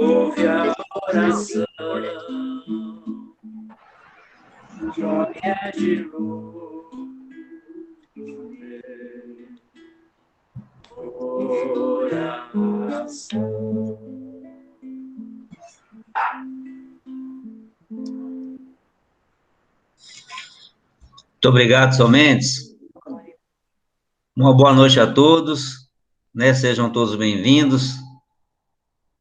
ouve a oração, joia de luz, oração. Muito obrigado, Sr. Mendes. Uma boa noite a todos, né? Sejam todos bem-vindos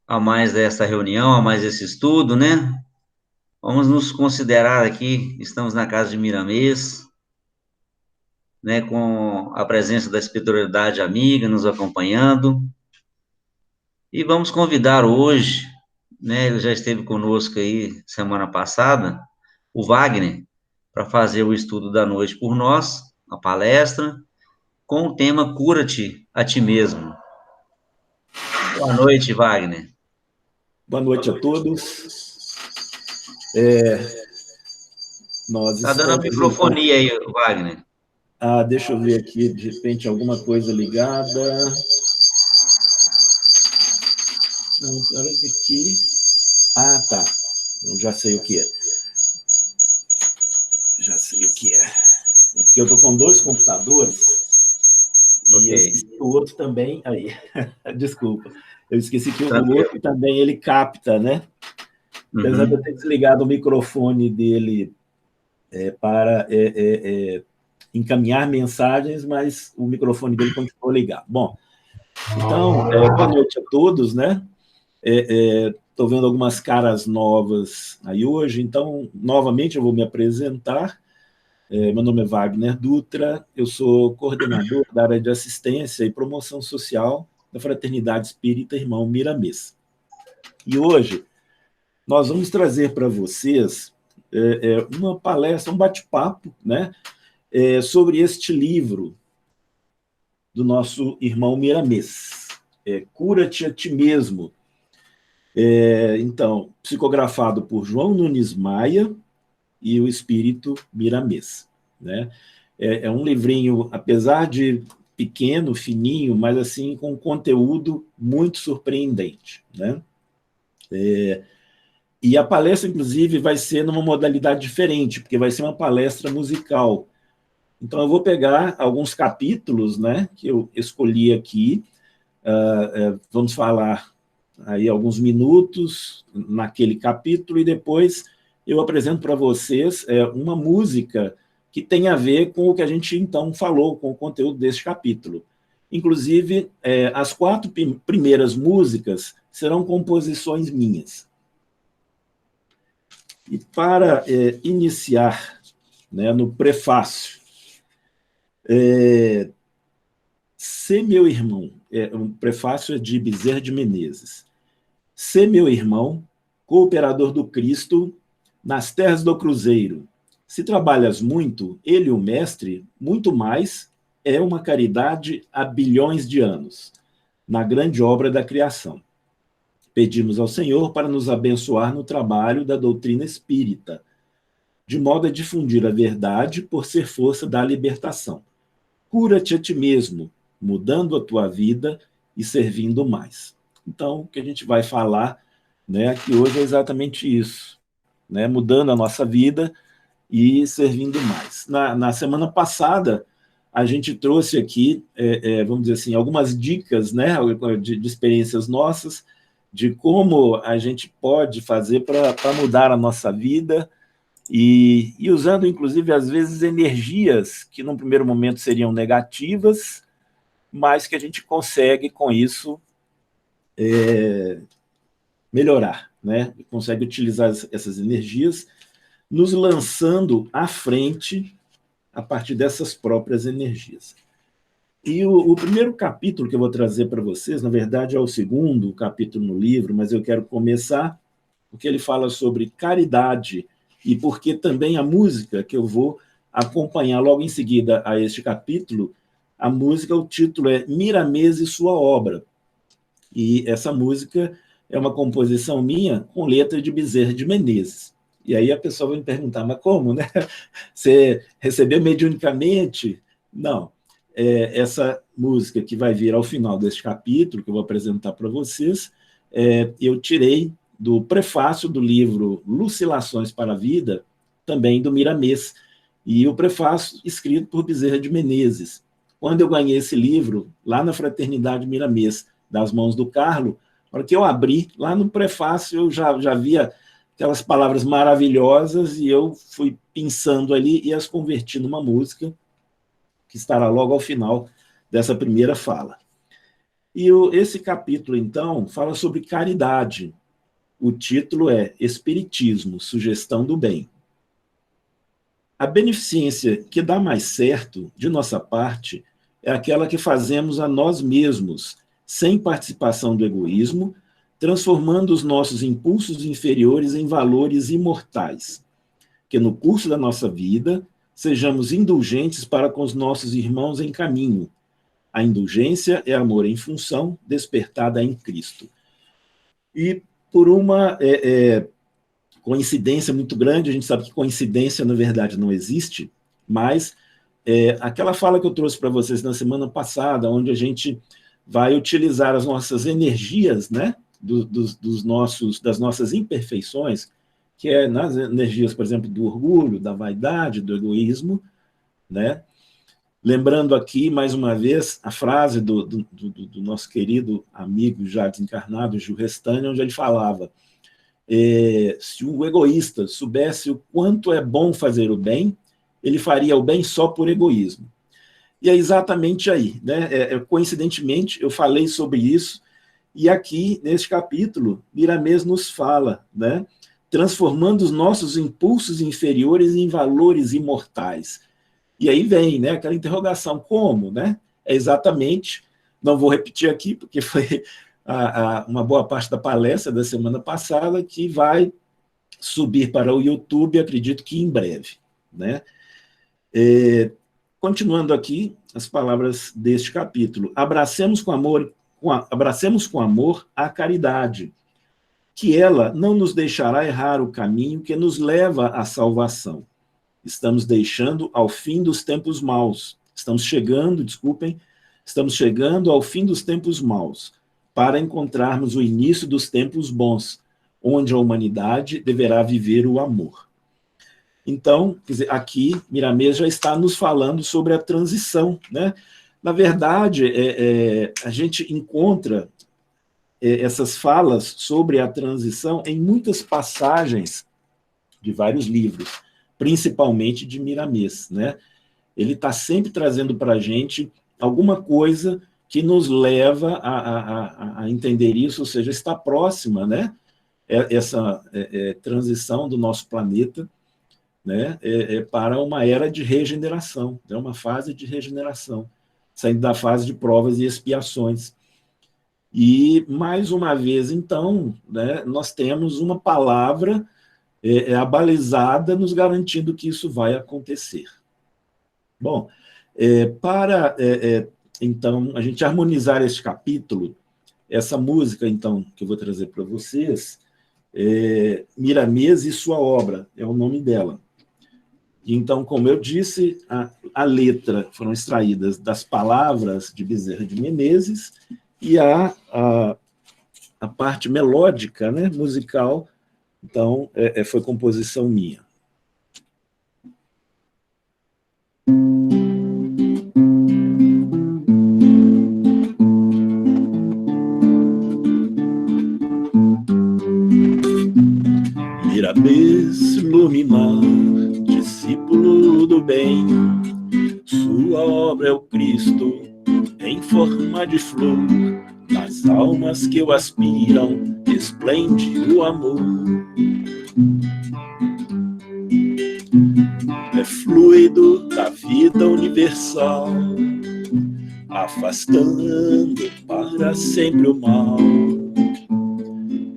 a mais essa reunião, a mais esse estudo, né? Vamos nos considerar aqui, estamos na casa de Miramês, né? Com a presença da espiritualidade amiga nos acompanhando. E vamos convidar hoje, né? Ele já esteve conosco aí semana passada, o Wagner, para fazer o estudo da noite por nós, a palestra, com o tema Cura-te a ti mesmo. Boa noite, Wagner. Boa noite a todos. Nós Está dando a estamos... microfonia aí, Wagner. Deixa eu ver aqui, de repente, alguma coisa ligada. Não, olha aqui. Tá. Eu já sei o que é. É porque eu estou com 2 computadores. Okay. E eu esqueci que o outro também... Aí, desculpa. Eu esqueci que o outro também ele capta, né? Apesar de eu ter desligado o microfone dele para encaminhar mensagens, mas o microfone dele continuou ligado. Bom, então, boa noite a todos, né? Estou vendo algumas caras novas aí hoje, então, novamente, eu vou me apresentar. Meu nome é Wagner Dutra, eu sou coordenador da área de assistência e promoção social da Fraternidade Espírita Irmão Miramês. E hoje nós vamos trazer para vocês uma palestra, um bate-papo, né, sobre este livro do nosso irmão Miramês, Cura-te a ti mesmo. Então, psicografado por João Nunes Maia e o Espírito Miramês, né? É um livrinho, apesar de pequeno, fininho, mas assim com conteúdo muito surpreendente, né? E a palestra, inclusive, vai ser numa modalidade diferente, porque vai ser uma palestra musical. Então, eu vou pegar alguns capítulos, né, que eu escolhi aqui, vamos falar aí alguns minutos naquele capítulo, e depois eu apresento para vocês uma música que tem a ver com o que a gente, então, falou, com o conteúdo deste capítulo. Inclusive, as 4 primeiras músicas serão composições minhas. E para iniciar, né, no prefácio, Se meu irmão, um prefácio de Bezerra de Menezes, se meu irmão, cooperador do Cristo, nas terras do Cruzeiro, se trabalhas muito, ele, o mestre, muito mais, é uma caridade há bilhões de anos, na grande obra da criação. Pedimos ao Senhor para nos abençoar no trabalho da doutrina espírita, de modo a difundir a verdade por ser força da libertação. Cura-te a ti mesmo, mudando a tua vida e servindo mais. Então, o que a gente vai falar, né, aqui hoje é exatamente isso, né, mudando a nossa vida e servindo mais. Na semana passada, a gente trouxe aqui, vamos dizer assim, algumas dicas, né, de experiências nossas, de como a gente pode fazer para mudar a nossa vida, e usando, inclusive, às vezes, energias que, num primeiro momento, seriam negativas, mas que a gente consegue, com isso, melhorar, né? Consegue utilizar essas energias, nos lançando à frente a partir dessas próprias energias. E o primeiro capítulo que eu vou trazer para vocês, na verdade, é o segundo capítulo no livro, mas eu quero começar porque ele fala sobre caridade, e porque também a música que eu vou acompanhar logo em seguida a este capítulo, a música, o título é Miramês e sua obra. E essa música é uma composição minha com letra de Bezerra de Menezes. E aí a pessoa vai me perguntar, mas como, né? Você recebeu mediunicamente? Não. Essa música que vai vir ao final deste capítulo, que eu vou apresentar para vocês, eu tirei do prefácio do livro Lucilações para a Vida, também do Miramês, e o prefácio escrito por Bezerra de Menezes. Quando eu ganhei esse livro, lá na Fraternidade Miramês, das mãos do Carlo, na hora que eu abri, lá no prefácio, eu já via aquelas palavras maravilhosas, e eu fui pensando ali e as converti numa música, que estará logo ao final dessa primeira fala. E esse capítulo, então, fala sobre caridade. O título é Espiritismo, Sugestão do Bem. A beneficência que dá mais certo, de nossa parte, é aquela que fazemos a nós mesmos, sem participação do egoísmo, transformando os nossos impulsos inferiores em valores imortais. Que no curso da nossa vida, sejamos indulgentes para com os nossos irmãos em caminho. A indulgência é amor em função, despertada em Cristo. E por uma coincidência muito grande, a gente sabe que coincidência, na verdade, não existe, mas aquela fala que eu trouxe para vocês na semana passada, onde a gente vai utilizar as nossas energias, né, das nossas imperfeições, que é nas energias, por exemplo, do orgulho, da vaidade, do egoísmo, né? Lembrando aqui, mais uma vez, a frase do nosso querido amigo já desencarnado, Gil Restani, onde ele falava: se o egoísta soubesse o quanto é bom fazer o bem, ele faria o bem só por egoísmo. E é exatamente aí, né? Coincidentemente, eu falei sobre isso, e aqui, neste capítulo, Miramês nos fala, né? Transformando os nossos impulsos inferiores em valores imortais. E aí vem, né, aquela interrogação, como? Né? É exatamente, não vou repetir aqui, porque foi uma boa parte da palestra da semana passada, que vai subir para o YouTube, acredito que em breve. Né? Continuando aqui, as palavras deste capítulo. Abracemos com amor a caridade, que ela não nos deixará errar o caminho que nos leva à salvação. Estamos deixando ao fim dos tempos maus. Estamos chegando ao fim dos tempos maus, para encontrarmos o início dos tempos bons, onde a humanidade deverá viver o amor. Então, quer dizer, aqui, Miramês já está nos falando sobre a transição, né? Na verdade, a gente encontra essas falas sobre a transição em muitas passagens de vários livros, principalmente de Miramês, né? Ele está sempre trazendo para a gente alguma coisa que nos leva a entender isso, ou seja, está próxima, né? Essa transição do nosso planeta, né? Para uma era de regeneração, é uma fase de regeneração, saindo da fase de provas e expiações. E, mais uma vez, então, né, nós temos uma palavra abalizada nos garantindo que isso vai acontecer. Bom, para, então, a gente harmonizar este capítulo, essa música, então, que eu vou trazer para vocês, Miramês e Sua Obra, é o nome dela. Então, como eu disse, a letra foram extraídas das palavras de Bezerra de Menezes e a parte melódica, né, musical, então, foi composição minha. Miramês luminar, discípulo do bem, sua obra é o Cristo em forma de flor, nas almas que o aspiram esplende o amor. É fluido da vida universal, afastando para sempre o mal.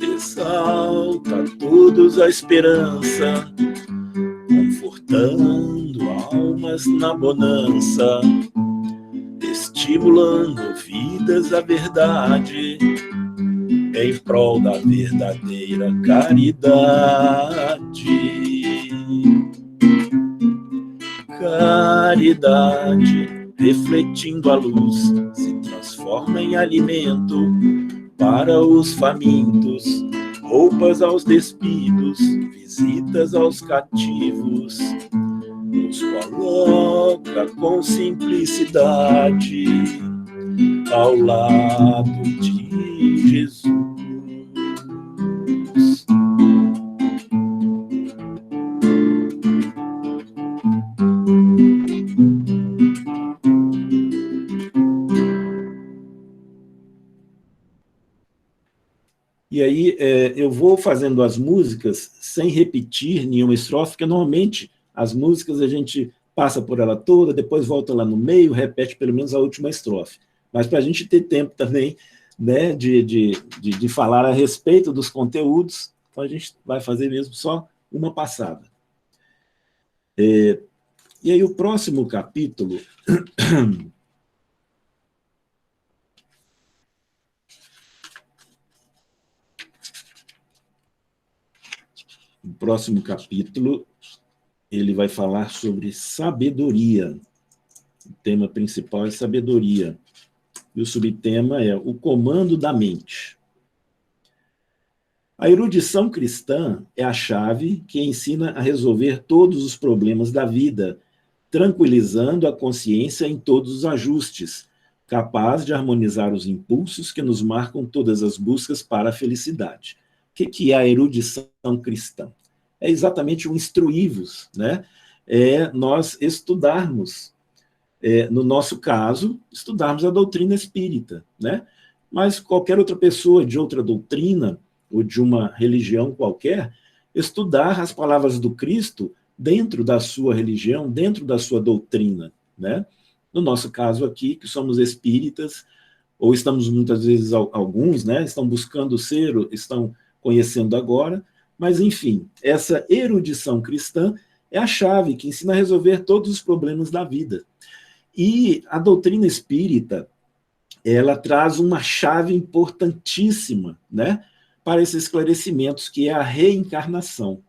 Exalta a todos a esperança, confortando almas na bonança, estimulando vidas à verdade, em prol da verdadeira caridade. Caridade, refletindo a luz, se transforma em alimento para os famintos, roupas aos despidos, visitas aos cativos, nos coloca com simplicidade ao lado de Jesus. E aí eu vou fazendo as músicas sem repetir nenhuma estrofe, porque normalmente as músicas a gente passa por ela toda, depois volta lá no meio, repete pelo menos a última estrofe. Mas para a gente ter tempo também, né, de falar a respeito dos conteúdos, então a gente vai fazer mesmo só uma passada. E aí o próximo capítulo... O próximo capítulo, ele vai falar sobre sabedoria. O tema principal é sabedoria. E o subtema é o comando da mente. A erudição cristã é a chave que ensina a resolver todos os problemas da vida, tranquilizando a consciência em todos os ajustes, capaz de harmonizar os impulsos que nos marcam todas as buscas para a felicidade. O que é a erudição cristã? É exatamente o instruir-vos, né? É nós estudarmos, no nosso caso, estudarmos a doutrina espírita, né? Mas qualquer outra pessoa de outra doutrina, ou de uma religião qualquer, estudar as palavras do Cristo dentro da sua religião, dentro da sua doutrina, né? No nosso caso aqui, que somos espíritas, ou estamos muitas vezes, alguns, né? Estão buscando ser, estão conhecendo agora, mas, enfim, essa erudição cristã é a chave que ensina a resolver todos os problemas da vida. E a doutrina espírita, ela traz uma chave importantíssima, né, para esses esclarecimentos, que é a reencarnação.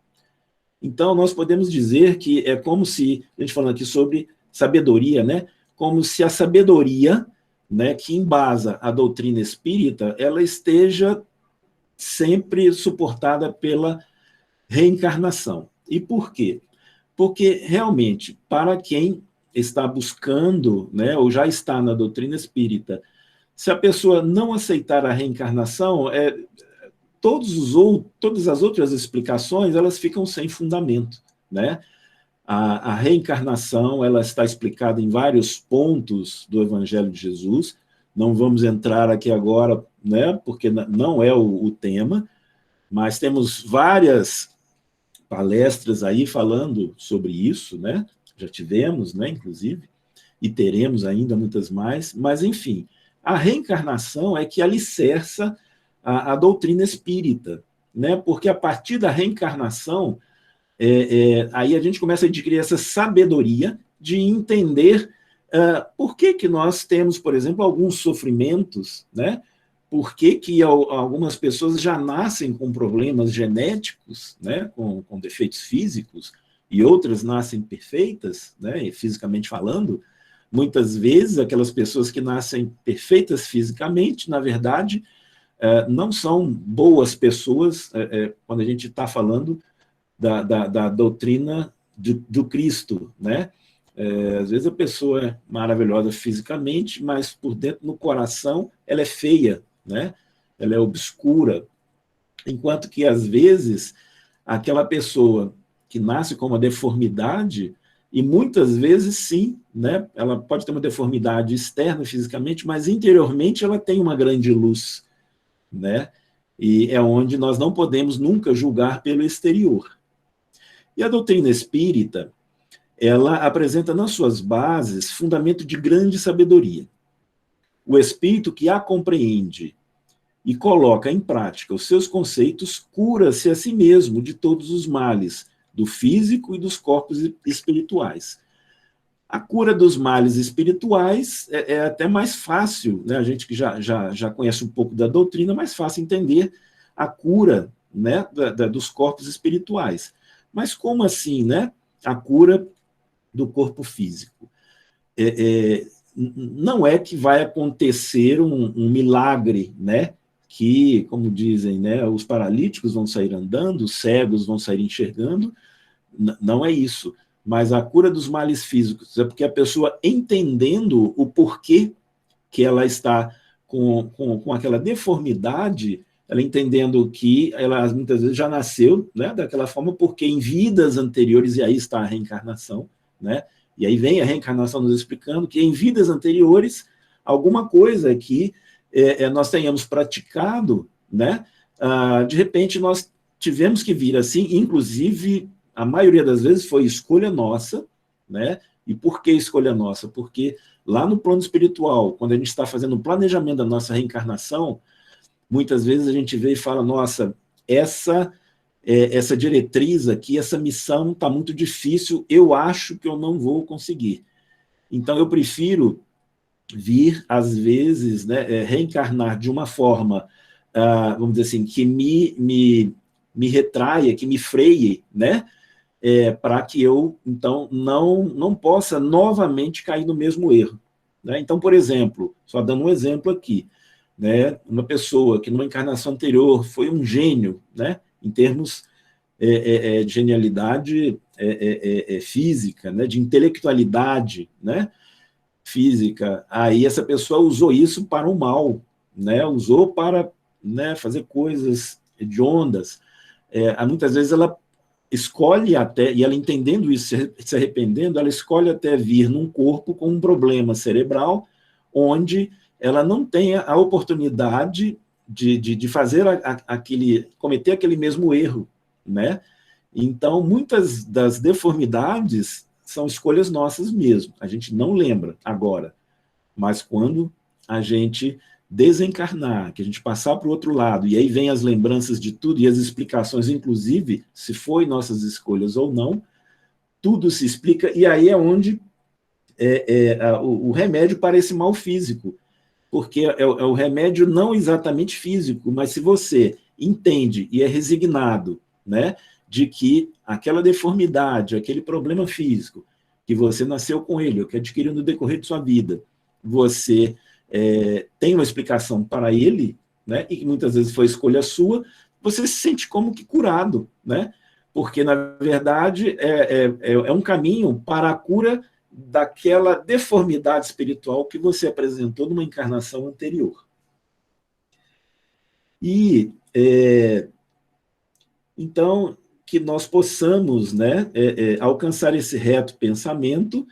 Então, nós podemos dizer que é como se, a gente falando aqui sobre sabedoria, né, como se a sabedoria, né, que embasa a doutrina espírita, ela esteja sempre suportada pela reencarnação. E por quê? Porque, realmente, para quem está buscando, né, ou já está na doutrina espírita, se a pessoa não aceitar a reencarnação, todas as outras explicações, elas ficam sem fundamento, né? A reencarnação, ela está explicada em vários pontos do Evangelho de Jesus. Não vamos entrar aqui agora, né, porque não é o tema, mas temos várias palestras aí falando sobre isso, né? Já tivemos, né, inclusive, e teremos ainda muitas mais, mas, enfim, a reencarnação é que alicerça a doutrina espírita, né? Porque a partir da reencarnação, aí a gente começa a adquirir essa sabedoria de entender por que nós temos, por exemplo, alguns sofrimentos, né? Por que algumas pessoas já nascem com problemas genéticos, né? Com defeitos físicos, e outras nascem perfeitas, né? Fisicamente falando. Muitas vezes, aquelas pessoas que nascem perfeitas fisicamente, na verdade, não são boas pessoas, quando a gente está falando da doutrina do Cristo, né? Às vezes a pessoa é maravilhosa fisicamente, mas por dentro, no coração, ela é feia, né? Ela é obscura. Enquanto que, às vezes, aquela pessoa que nasce com uma deformidade, e muitas vezes, sim, né? Ela pode ter uma deformidade externa fisicamente, mas interiormente ela tem uma grande luz, né? E é onde nós não podemos nunca julgar pelo exterior. E a doutrina espírita, ela apresenta nas suas bases fundamento de grande sabedoria. O espírito que a compreende e coloca em prática os seus conceitos cura-se a si mesmo de todos os males, do físico e dos corpos espirituais. A cura dos males espirituais é até mais fácil, né? A gente que já conhece um pouco da doutrina, é mais fácil entender a cura, né, dos corpos espirituais. Mas como assim, né? A cura do corpo físico? Não é que vai acontecer um milagre, né, que, como dizem, né, os paralíticos vão sair andando, os cegos vão sair enxergando. Não é isso. Mas a cura dos males físicos é porque a pessoa, entendendo o porquê que ela está com aquela deformidade, ela entendendo que ela muitas vezes já nasceu, né, daquela forma, porque em vidas anteriores, e aí está a reencarnação, né, e aí vem a reencarnação nos explicando que em vidas anteriores, alguma coisa que nós tenhamos praticado, né, de repente nós tivemos que vir assim, inclusive, a maioria das vezes foi escolha nossa, né, e por que escolha nossa? Porque lá no plano espiritual, quando a gente está fazendo o planejamento da nossa reencarnação, muitas vezes a gente vê e fala, nossa, essa diretriz aqui, essa missão está muito difícil, eu acho que eu não vou conseguir. Então, eu prefiro vir, às vezes, né, reencarnar de uma forma, vamos dizer assim, que me retraia, que me freie, né, para que eu, então, não possa novamente cair no mesmo erro. Né? Então, por exemplo, só dando um exemplo aqui, né, uma pessoa que numa encarnação anterior foi um gênio, né, em termos de genialidade física, né, de intelectualidade, né, física, aí essa pessoa usou isso para o mal, né, usou para, né, fazer coisas hediondas. Muitas vezes ela escolhe até, e ela entendendo isso, se arrependendo, ela escolhe até vir num corpo com um problema cerebral, onde ela não tenha a oportunidade de fazer cometer aquele mesmo erro, né? Então, muitas das deformidades são escolhas nossas mesmo, a gente não lembra agora, mas quando a gente desencarnar, que a gente passar para o outro lado, e aí vem as lembranças de tudo, e as explicações, inclusive, se foi nossas escolhas ou não, tudo se explica, e aí é onde o remédio para esse mal físico, porque é o remédio não exatamente físico, mas se você entende e é resignado, né, de que aquela deformidade, aquele problema físico, que você nasceu com ele, ou que adquiriu no decorrer de sua vida, você tem uma explicação para ele, né, e que muitas vezes foi escolha sua, você se sente como que curado, né, porque, na verdade, é um caminho para a cura daquela deformidade espiritual que você apresentou numa encarnação anterior. E, então, que nós possamos, né, alcançar esse reto pensamento,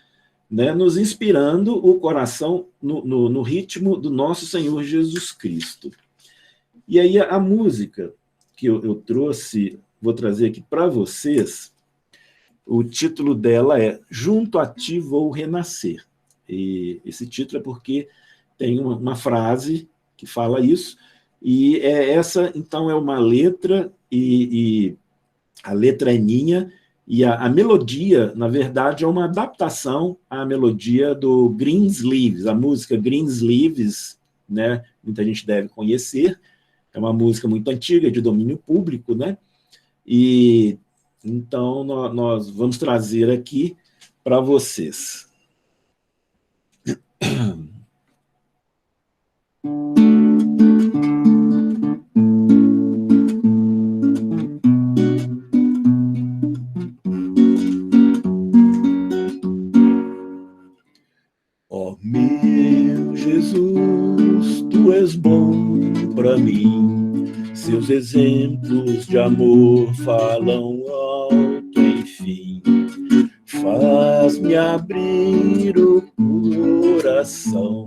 né, nos inspirando o coração no ritmo do nosso Senhor Jesus Cristo. E aí a música que eu trouxe, vou trazer aqui para vocês, o título dela é Junto a Ti Vou Renascer. E esse título é porque tem uma frase que fala isso, e essa, então, é uma letra, e a letra é minha, e a melodia, na verdade, é uma adaptação à melodia do Greensleeves, a música Greensleeves, né? Muita gente deve conhecer, é uma música muito antiga, de domínio público, né? E então nós vamos trazer aqui para vocês. Ó meu Jesus, Tu és bom para mim, seus exemplos de amor falam alto, enfim. Faz-me abrir o coração,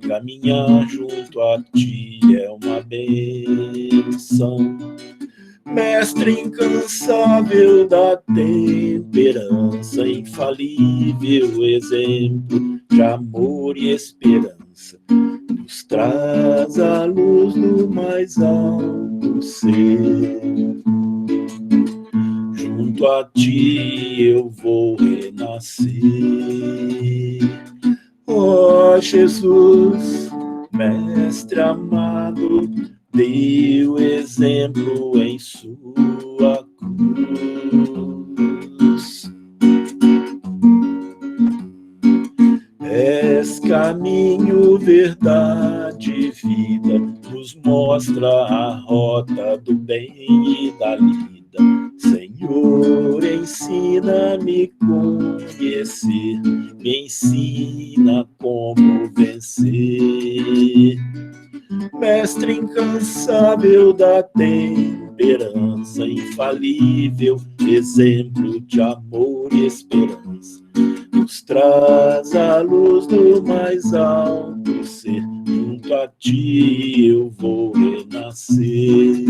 caminhar junto a Ti é uma bênção. Mestre incansável da temperança, infalível exemplo de amor e esperança, nos traz a luz do mais alto ser. Junto a Ti eu vou renascer. Ó Jesus, Mestre amado, deu exemplo em sua cruz. És caminho, verdade e vida, nos mostra a rota do bem e da lida. Senhor, ensina-me conhecer, me ensina como vencer. Mestre incansável da temperança, infalível, exemplo de amor e esperança, nos traz a luz do mais alto ser, junto a ti eu vou renascer.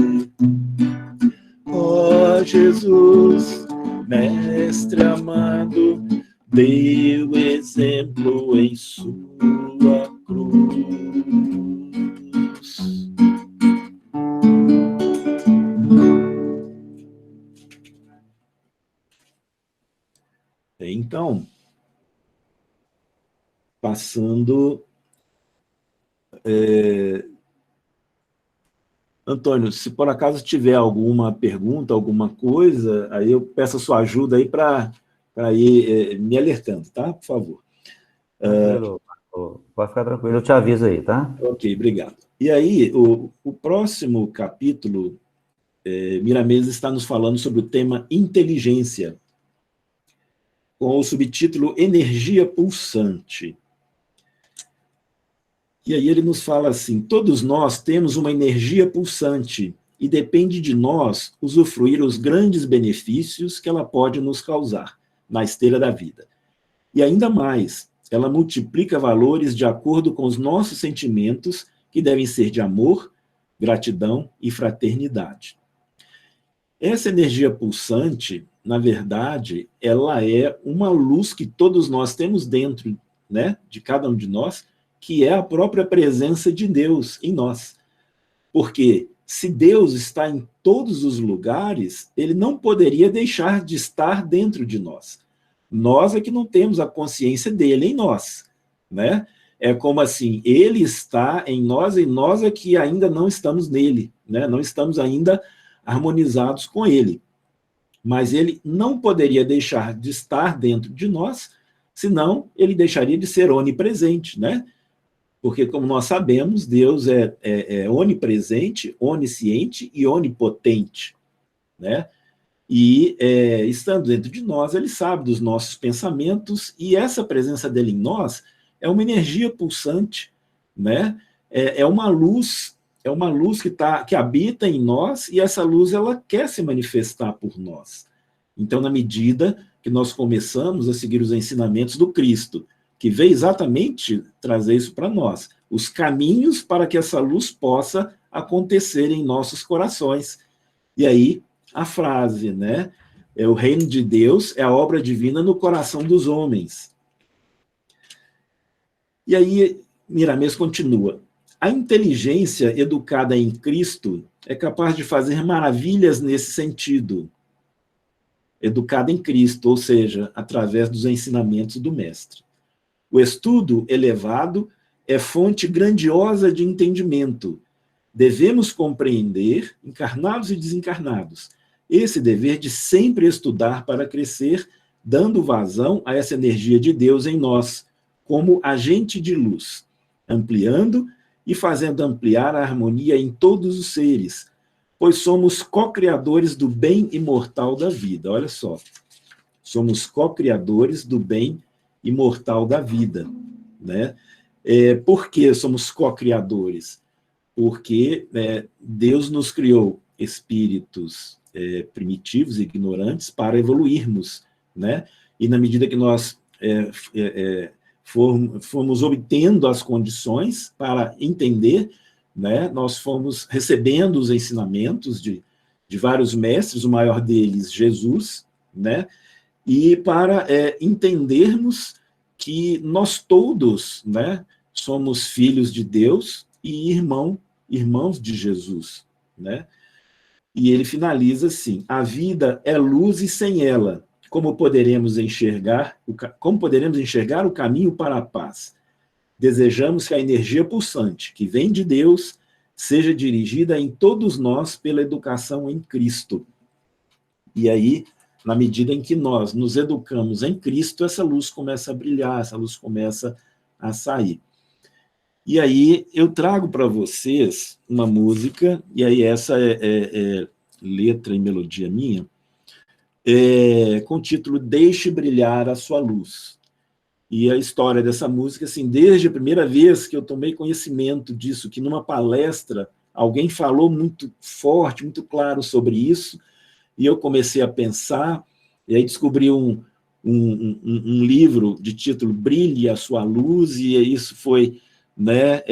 Ó Jesus, Mestre amado, deu exemplo em sua cruz. Então, passando... Antônio, se por acaso tiver alguma pergunta, alguma coisa, aí eu peço a sua ajuda aí para ir me alertando, tá? Por favor. Tranquilo, pode ficar tranquilo, eu te aviso aí, tá? Ok, obrigado. E aí, o próximo capítulo, Miramês está nos falando sobre o tema inteligência, com o subtítulo Energia Pulsante. E aí ele nos fala assim: todos nós temos uma energia pulsante e depende de nós usufruir os grandes benefícios que ela pode nos causar na esteira da vida. E ainda mais, ela multiplica valores de acordo com os nossos sentimentos, que devem ser de amor, gratidão e fraternidade. Essa energia pulsante, na verdade, ela é uma luz que todos nós temos dentro, né, de cada um de nós, que é a própria presença de Deus em nós. Porque se Deus está em todos os lugares, ele não poderia deixar de estar dentro de nós. Nós é que não temos a consciência dele em nós, né? É como assim, ele está em nós e nós é que ainda não estamos nele, né? Não estamos ainda harmonizados com ele. Mas ele não poderia deixar de estar dentro de nós, senão ele deixaria de ser onipresente, né? Porque, como nós sabemos, Deus é onipresente, onisciente e onipotente, né? E, estando dentro de nós, ele sabe dos nossos pensamentos, e essa presença dele em nós é uma energia pulsante, né? É uma luz que habita em nós, e essa luz ela quer se manifestar por nós. Então, na medida que nós começamos a seguir os ensinamentos do Cristo, que veio exatamente trazer isso para nós, os caminhos para que essa luz possa acontecer em nossos corações. E aí, a frase, né? O reino de Deus é a obra divina no coração dos homens. E aí, Miramês continua: a inteligência educada em Cristo é capaz de fazer maravilhas nesse sentido. Educada em Cristo, ou seja, através dos ensinamentos do Mestre. O estudo elevado é fonte grandiosa de entendimento. Devemos compreender, encarnados e desencarnados, esse dever de sempre estudar para crescer, dando vazão a essa energia de Deus em nós, como agente de luz, ampliando e fazendo ampliar a harmonia em todos os seres, pois somos co-criadores do bem imortal da vida. Olha só, somos co-criadores do bem imortal da vida, né? Por que somos co-criadores? Porque Deus nos criou espíritos primitivos e ignorantes para evoluirmos, né? E na medida que nós fomos obtendo as condições para entender, né? Nós fomos recebendo os ensinamentos de vários mestres, o maior deles, Jesus, né? E para entendermos que nós todos, né, somos filhos de Deus e irmãos de Jesus, né? E ele finaliza assim: a vida é luz e sem ela, como poderemos enxergar o caminho para a paz? Desejamos que a energia pulsante, que vem de Deus, seja dirigida em todos nós pela educação em Cristo. E aí, na medida em que nós nos educamos em Cristo, essa luz começa a brilhar, essa luz começa a sair. E aí eu trago para vocês uma música, e aí essa é letra e melodia minha, com o título Deixe Brilhar a Sua Luz. E a história dessa música, assim, desde a primeira vez que eu tomei conhecimento disso, que numa palestra alguém falou muito forte, muito claro sobre isso, e eu comecei a pensar, e aí descobri um livro de título Brilhe a Sua Luz, e isso foi, né,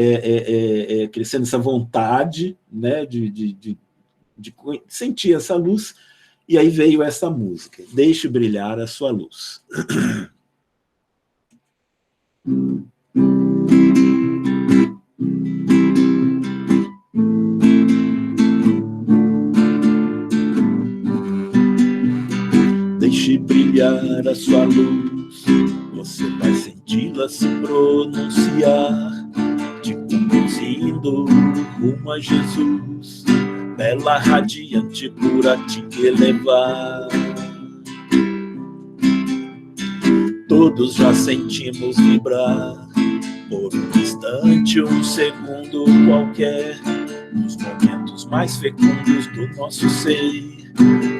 crescendo essa vontade, né, de sentir essa luz, e aí veio essa música, Deixe Brilhar a Sua Luz. Deixe brilhar a sua luz, você vai senti-la se pronunciar, te conduzindo rumo a Jesus, bela, radiante, pura, te elevar. Todos já sentimos vibrar, por um instante, um segundo qualquer, nos momentos mais fecundos do nosso ser.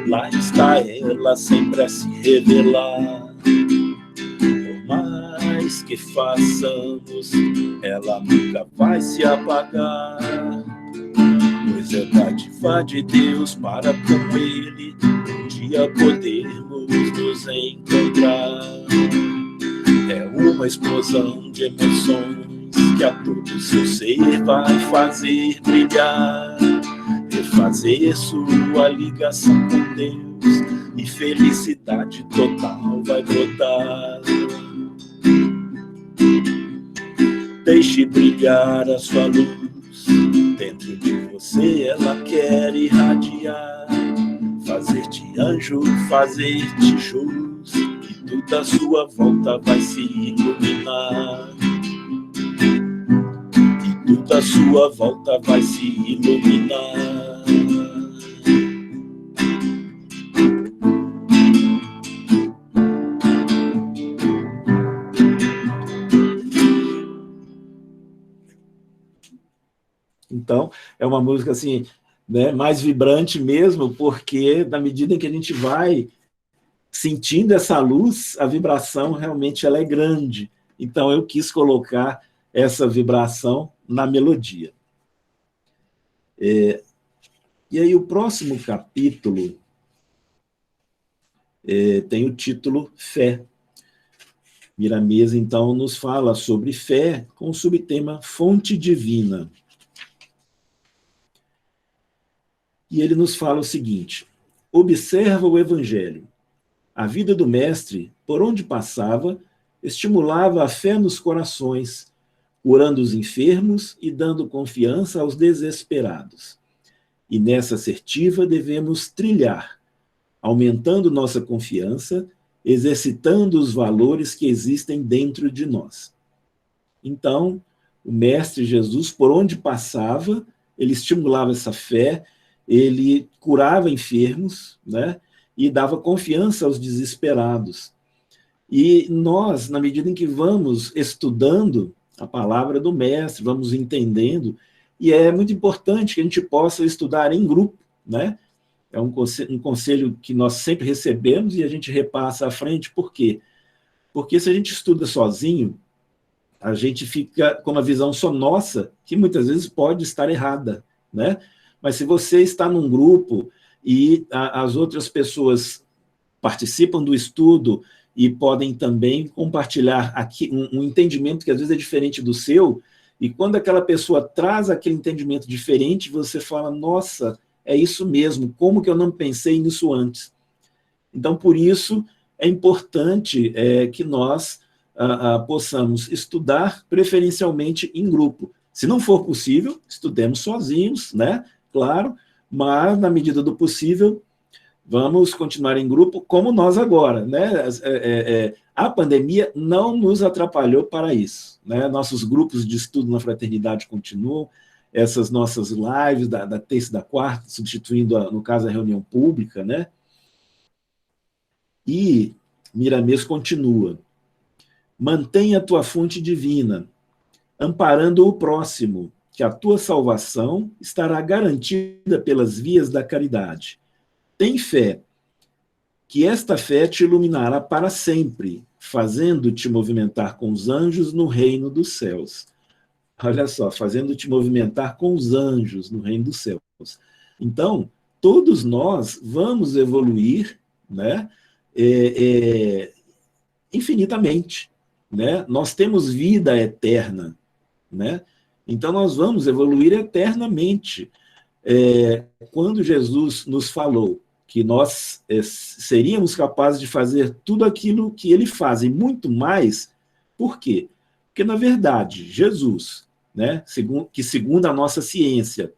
Lá está ela sempre a se revelar. Por mais que façamos, ela nunca vai se apagar, pois é dádiva de Deus para com Ele um dia podermos nos encontrar. É uma explosão de emoções que a todo seu ser vai fazer brilhar, refazer sua ligação com Deus, e felicidade total vai brotar. Deixe brilhar a sua luz, dentro de você ela quer irradiar, fazer-te anjo, fazer-te jus, e tudo à sua volta vai se iluminar. E tudo à sua volta vai se iluminar. Então, é uma música assim, né, mais vibrante mesmo, porque na medida em que a gente vai sentindo essa luz, a vibração realmente ela é grande. Então, eu quis colocar essa vibração na melodia. E aí, o próximo capítulo tem o título Fé. Miramês, então, nos fala sobre fé com o subtema Fonte Divina. E ele nos fala o seguinte: observa o Evangelho. A vida do Mestre, por onde passava, estimulava a fé nos corações, curando os enfermos e dando confiança aos desesperados. E nessa assertiva devemos trilhar, aumentando nossa confiança, exercitando os valores que existem dentro de nós. Então, o Mestre Jesus, por onde passava, ele estimulava essa fé, ele curava enfermos, né, e dava confiança aos desesperados. E nós, na medida em que vamos estudando a palavra do Mestre, vamos entendendo, e é muito importante que a gente possa estudar em grupo, né? É um conselho que nós sempre recebemos e a gente repassa à frente. Por quê? Porque se a gente estuda sozinho, a gente fica com uma visão só nossa, que muitas vezes pode estar errada, né? Mas se você está num grupo e as outras pessoas participam do estudo e podem também compartilhar aqui um entendimento que às vezes é diferente do seu, e quando aquela pessoa traz aquele entendimento diferente, você fala, nossa, é isso mesmo, como que eu não pensei nisso antes? Então, por isso, é importante que nós possamos estudar preferencialmente em grupo. Se não for possível, estudemos sozinhos, né? Claro, mas na medida do possível, vamos continuar em grupo como nós agora, né? A pandemia não nos atrapalhou para isso, né? Nossos grupos de estudo na fraternidade continuam, essas nossas lives da terça e da quarta, substituindo, no caso, a reunião pública, né? E Miramês continua. Mantenha a tua fonte divina. amparando o próximo, que a tua salvação estará garantida pelas vias da caridade. Tem fé, que esta fé te iluminará para sempre, fazendo-te movimentar com os anjos no reino dos céus. Olha só, fazendo-te movimentar com os anjos no reino dos céus. Então, todos nós vamos evoluir, né, infinitamente, né? Nós temos vida eterna, né? Então, nós vamos evoluir eternamente. Quando Jesus nos falou que nós seríamos capazes de fazer tudo aquilo que ele faz, e muito mais, por quê? Porque, na verdade, Jesus, né, segundo a nossa ciência,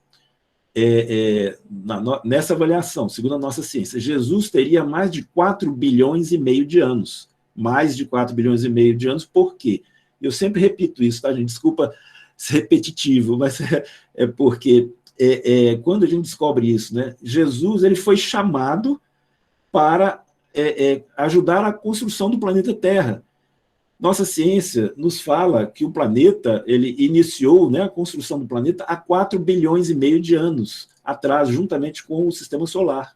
nessa avaliação, segundo a nossa ciência, Jesus teria mais de 4 bilhões e meio de anos. Mais de 4 bilhões e meio de anos, por quê? Eu sempre repito isso, tá, gente? Desculpa ser repetitivo, mas é porque quando a gente descobre isso, né, Jesus ele foi chamado para ajudar a construção do planeta Terra. Nossa ciência nos fala que o planeta ele iniciou, né, a construção do planeta há 4 bilhões e meio de anos atrás, juntamente com o sistema solar.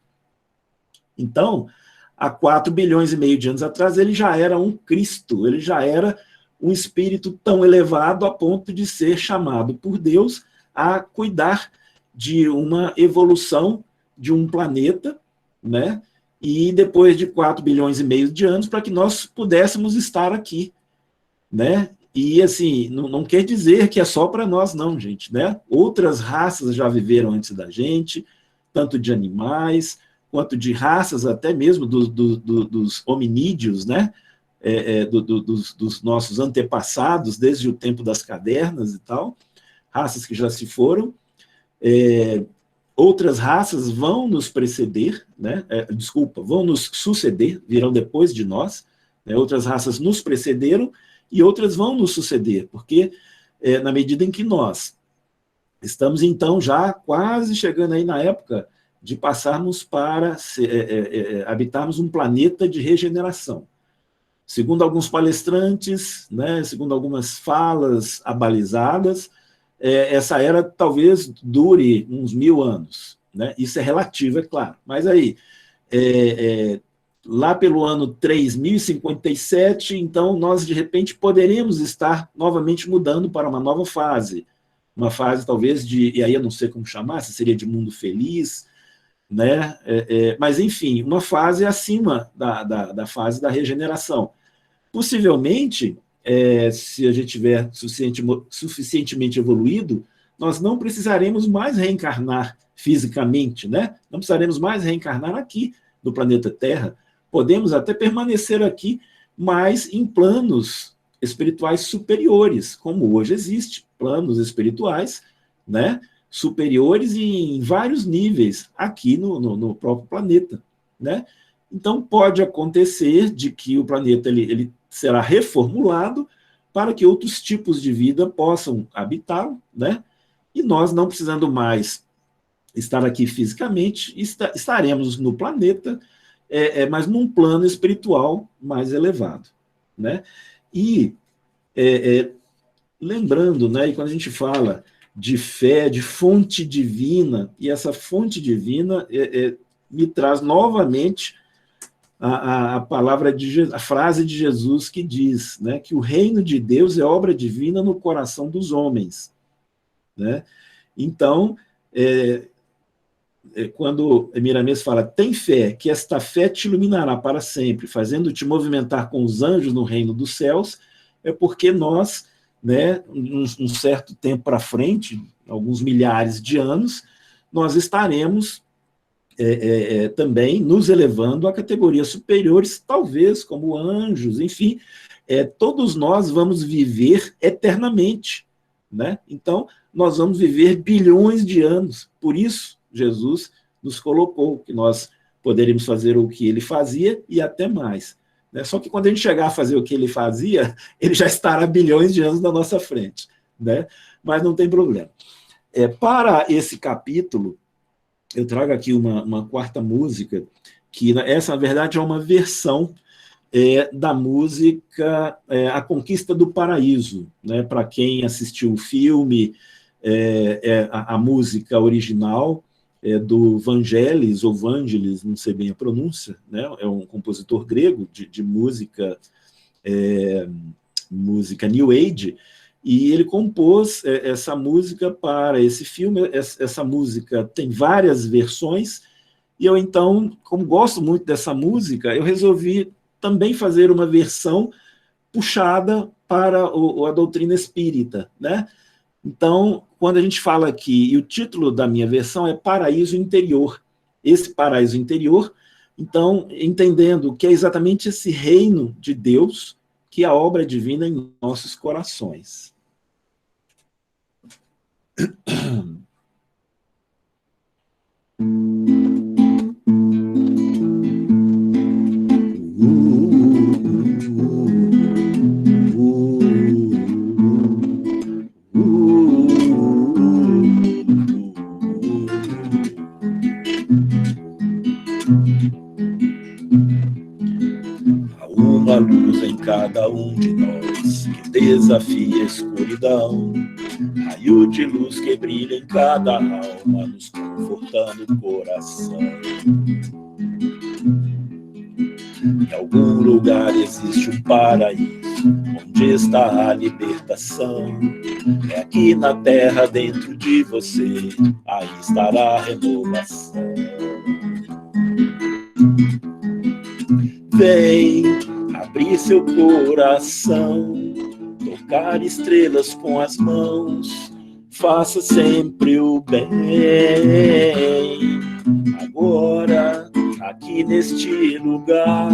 Então, há 4 bilhões e meio de anos atrás, ele já era um Cristo, ele já era um espírito tão elevado a ponto de ser chamado por Deus a cuidar de uma evolução de um planeta, né? E depois de 4 bilhões e meio de anos, para que nós pudéssemos estar aqui, né? E, assim, não quer dizer que é só para nós, não, gente, né? Outras raças já viveram antes da gente, tanto de animais, quanto de raças até mesmo dos hominídeos, né? Dos nossos antepassados, desde o tempo das cavernas e tal, raças que já se foram. Outras raças vão nos preceder, né? Vão nos suceder, virão depois de nós, né? Outras raças nos precederam e outras vão nos suceder, porque na medida em que nós estamos, então, já quase chegando aí na época de passarmos para habitarmos um planeta de regeneração. Segundo alguns palestrantes, né, segundo algumas falas abalizadas, essa era talvez dure uns 1000 anos. Né? Isso é relativo, é claro. Mas aí, lá pelo ano 3057, então nós, de repente, poderemos estar novamente mudando para uma nova fase. Uma fase, talvez, e aí eu não sei como chamar, se seria de mundo feliz, né? Mas, enfim, uma fase acima da fase da regeneração. Possivelmente, se a gente tiver suficientemente evoluído, nós não precisaremos mais reencarnar fisicamente, né? Não precisaremos mais reencarnar aqui no planeta Terra. Podemos até permanecer aqui, mas em planos espirituais superiores, como hoje existe, planos espirituais, né? Superiores e em vários níveis aqui no próprio planeta, né? Então, pode acontecer de que o planeta ele será reformulado para que outros tipos de vida possam habitá-lo, né? E nós, não precisando mais estar aqui fisicamente, estaremos no planeta, mas num plano espiritual mais elevado, né? E lembrando, né, e quando a gente fala de fé, de fonte divina, e essa fonte divina me traz novamente a palavra a frase de Jesus que diz, né, que o reino de Deus é obra divina no coração dos homens, né? Então, quando Miramês fala, tem fé, que esta fé te iluminará para sempre, fazendo-te movimentar com os anjos no reino dos céus, é porque nós, né, um certo tempo para frente, alguns milhares de anos, nós estaremos também nos elevando a categorias superiores, talvez como anjos, enfim, todos nós vamos viver eternamente, né? Então, nós vamos viver bilhões de anos, por isso Jesus nos colocou, que nós poderíamos fazer o que ele fazia e até mais. Né? Só que quando a gente chegar a fazer o que ele fazia, ele já estará bilhões de anos na nossa frente, né? Mas não tem problema. Para esse capítulo, eu trago aqui uma quarta música, que essa, na verdade, é uma versão da música A Conquista do Paraíso, né? Para quem assistiu o filme, a música original do Vangelis, ou Vangelis, não sei bem a pronúncia, né? É um compositor grego de música, música New Age, e ele compôs essa música para esse filme. Essa música tem várias versões, e eu, então, como gosto muito dessa música, eu resolvi também fazer uma versão puxada para a doutrina espírita, né? Então, quando a gente fala aqui, e o título da minha versão é Paraíso Interior, esse paraíso interior, então, entendendo que é exatamente esse reino de Deus, que é a obra divina em nossos corações. Há uma luz em cada um de nós que desafia a escuridão, raio de luz que brilha em cada alma, nos confortando o coração. Em algum lugar existe um paraíso, onde está a libertação. É aqui na terra, dentro de você, aí estará a renovação. Vem abrir seu coração, tocar estrelas com as mãos, faça sempre o bem. Agora, aqui neste lugar,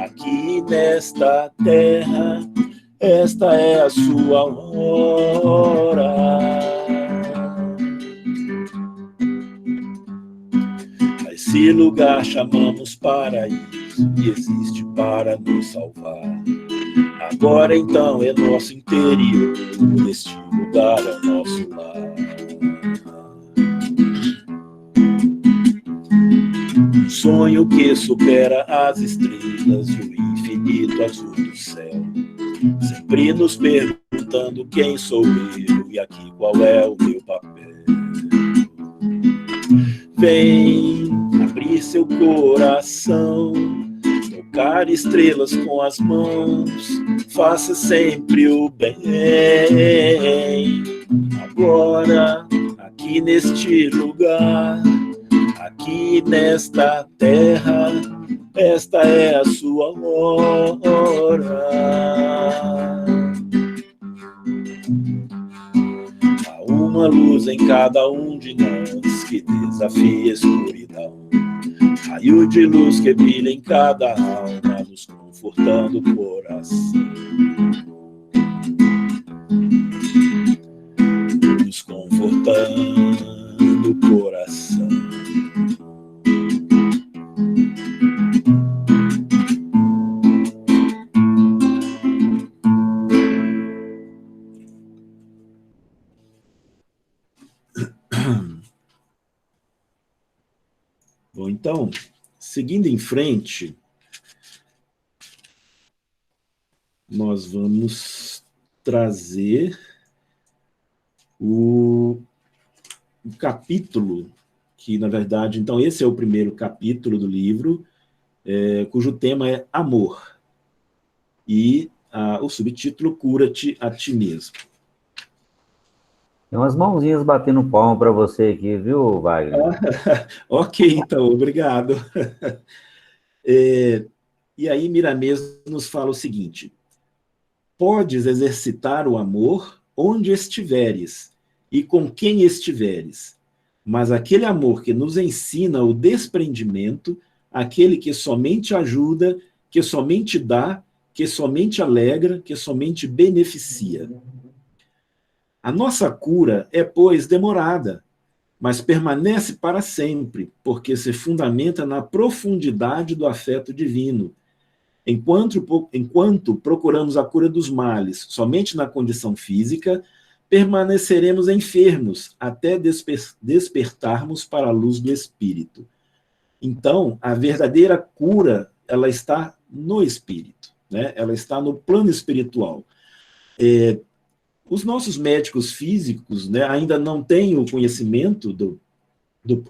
aqui nesta terra, esta é a sua hora. A esse lugar chamamos paraíso, e existe para nos salvar. Agora então é nosso interior, neste lugar é o nosso lar. Um sonho que supera as estrelas e o infinito azul do céu, sempre nos perguntando quem sou eu e aqui qual é o meu papel. Vem abrir seu coração, tocar estrelas com as mãos, faça sempre o bem. Agora, aqui neste lugar, aqui nesta terra, esta é a sua hora. Há uma luz em cada um de nós que desafia a escuridão, raio de luz que brilha em cada alma, nos confortando o coração. Nos confortando o coração. Bom, então, seguindo em frente, nós vamos trazer o capítulo, que, na verdade, então, esse é o primeiro capítulo do livro, cujo tema é Amor, e o subtítulo Cura-te a ti mesmo. Tem umas mãozinhas batendo palma para você aqui, viu, Wagner? Ok, então, obrigado. E aí Miramês nos fala o seguinte: podes exercitar o amor onde estiveres e com quem estiveres, mas aquele amor que nos ensina o desprendimento, aquele que somente ajuda, que somente dá, que somente alegra, que somente beneficia. A nossa cura é, pois, demorada, mas permanece para sempre, porque se fundamenta na profundidade do afeto divino. Enquanto procuramos a cura dos males somente na condição física, permaneceremos enfermos até despertarmos para a luz do Espírito. Então, a verdadeira cura, ela está no espírito, né? Ela está no plano espiritual. Os nossos médicos físicos, né, ainda não têm o conhecimento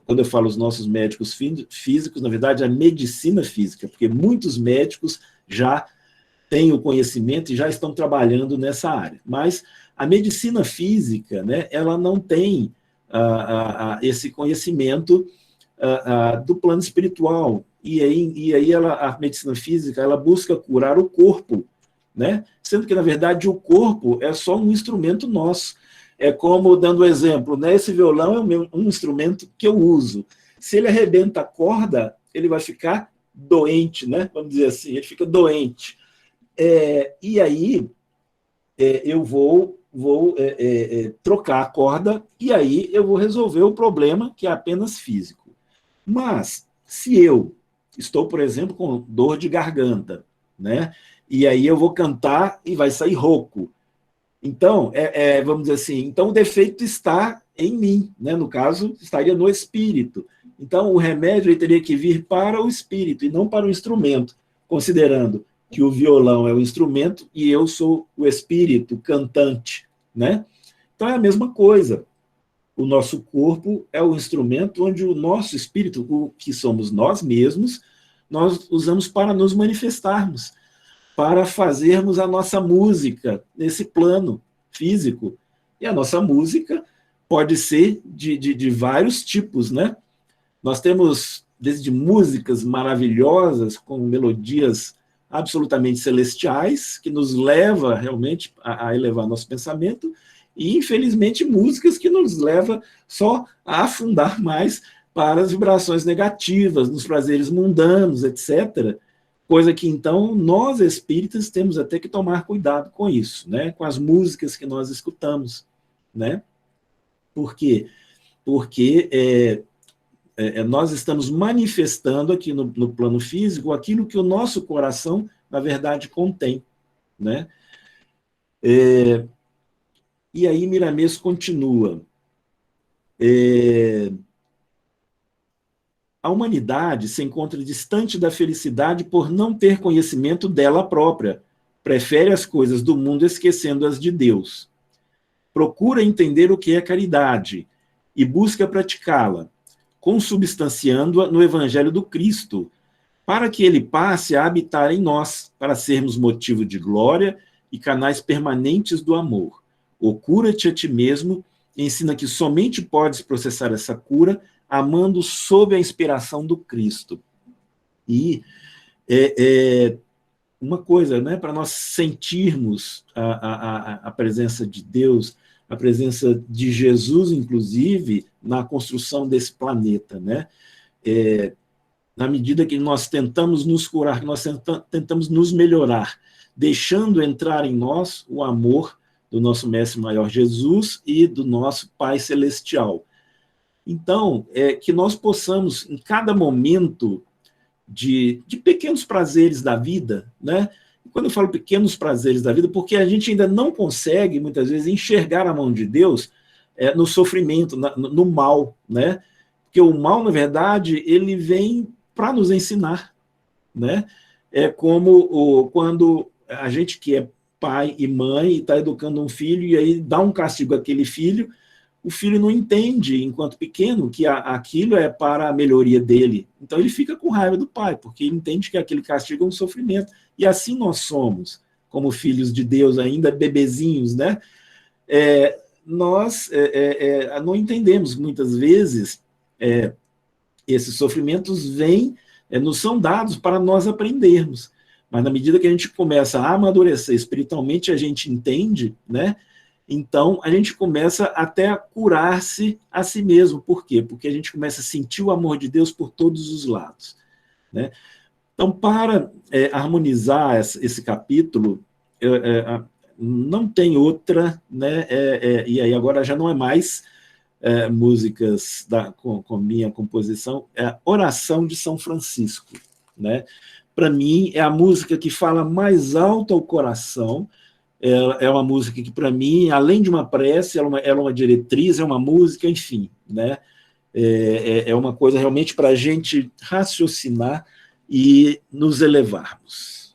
quando eu falo os nossos médicos físicos, na verdade, a medicina física, porque muitos médicos já têm o conhecimento e já estão trabalhando nessa área. Mas a medicina física, né, ela não tem esse conhecimento do plano espiritual. E aí a medicina física ela busca curar o corpo, né? Sendo que, na verdade, o corpo é só um instrumento nosso. É como, dando exemplo, né? Esse violão é um instrumento que eu uso. Se ele arrebenta a corda, ele vai ficar doente, né? Vamos dizer assim, ele fica doente. E aí eu vou trocar a corda e aí eu vou resolver o problema que é apenas físico. Mas, se eu estou, por exemplo, com dor de garganta, né? E aí eu vou cantar e vai sair rouco. Então, vamos dizer assim, então o defeito está em mim, né? No caso, estaria no espírito. Então, o remédio ele teria que vir para o espírito e não para o instrumento, considerando que o violão é o instrumento e eu sou o espírito, cantante, né? Então, é a mesma coisa. O nosso corpo é o instrumento onde o nosso espírito, o que somos nós mesmos, nós usamos para nos manifestarmos, para fazermos a nossa música nesse plano físico. E a nossa música pode ser de vários tipos, né? Nós temos desde músicas maravilhosas, com melodias absolutamente celestiais, que nos leva realmente a elevar nosso pensamento, e, infelizmente, músicas que nos levam só a afundar mais para as vibrações negativas, nos prazeres mundanos, etc., coisa que, então, nós espíritas temos até que tomar cuidado com isso, né? Com as músicas que nós escutamos, né? Por quê? Porque nós estamos manifestando aqui no plano físico aquilo que o nosso coração, na verdade, contém, né? E aí Miramês continua. A humanidade se encontra distante da felicidade por não ter conhecimento dela própria. Prefere as coisas do mundo esquecendo-as de Deus. Procura entender o que é caridade e busca praticá-la, consubstanciando-a no Evangelho do Cristo, para que ele passe a habitar em nós, para sermos motivo de glória e canais permanentes do amor. O cura-te a ti mesmo, ensina que somente podes processar essa cura amando sob a inspiração do Cristo. E uma coisa, né, para nós sentirmos a presença de Deus, a presença de Jesus, inclusive, na construção desse planeta, né? Na medida que nós tentamos nos curar, que nós tentamos nos melhorar, deixando entrar em nós o amor do nosso Mestre Maior Jesus e do nosso Pai Celestial. Então, que nós possamos, em cada momento de pequenos prazeres da vida, né? Quando eu falo pequenos prazeres da vida, porque a gente ainda não consegue, muitas vezes, enxergar a mão de Deus no sofrimento, no mal, né? Porque o mal, na verdade, ele vem para nos ensinar, né? É como quando a gente que é pai e mãe está educando um filho e aí dá um castigo àquele filho, o filho não entende, enquanto pequeno, que aquilo é para a melhoria dele. Então ele fica com raiva do pai, porque ele entende que aquele castigo é um sofrimento. E assim nós somos, como filhos de Deus ainda, bebezinhos, né? Nós não entendemos, muitas vezes, esses sofrimentos nos são dados para nós aprendermos. Mas na medida que a gente começa a amadurecer espiritualmente, a gente entende, né? Então, a gente começa até a curar-se a si mesmo. Por quê? Porque a gente começa a sentir o amor de Deus por todos os lados, né? Então, para harmonizar esse capítulo, não tem outra, né? E aí agora já não é mais músicas com minha composição, é a Oração de São Francisco, né? Para mim, é a música que fala mais alto ao coração. É uma música que, para mim, além de uma prece, ela é uma diretriz, é uma música, enfim, né? É uma coisa realmente para a gente raciocinar e nos elevarmos.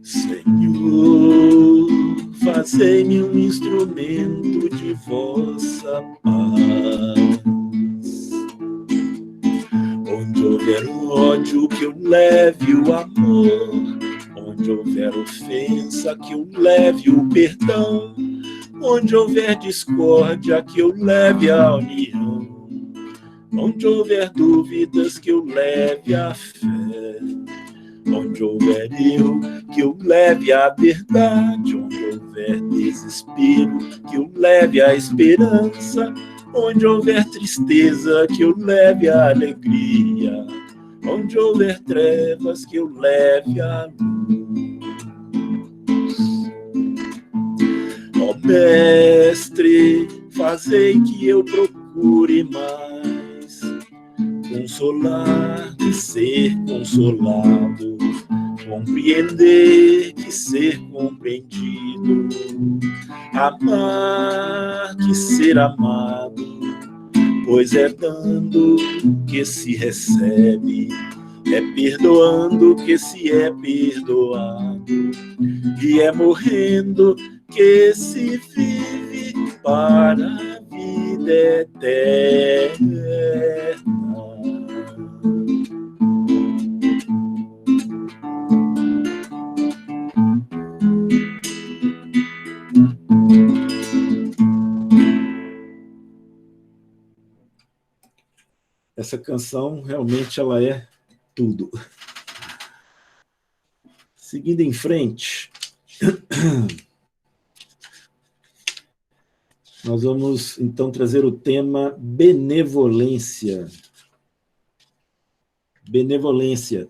Senhor, fazei-me um instrumento de vossa paz. Onde houver o ódio, que eu leve o amor. Onde houver ofensa, que eu leve o perdão. Onde houver discórdia, que eu leve a união. Onde houver dúvidas, que eu leve a fé. Onde houver eu, que eu leve a verdade. Onde houver desespero, que eu leve a esperança. Onde houver tristeza, que eu leve a alegria. Onde houver trevas, que eu leve a luz. Ó Mestre, fazei que eu procure mais consolar que ser consolado, compreender que ser compreendido, amar que ser amado, pois é dando que se recebe, é perdoando que se é perdoado, e é morrendo que se vive para a vida eterna. Essa canção realmente ela é tudo. Seguindo em frente, nós vamos então trazer o tema benevolência. Benevolência.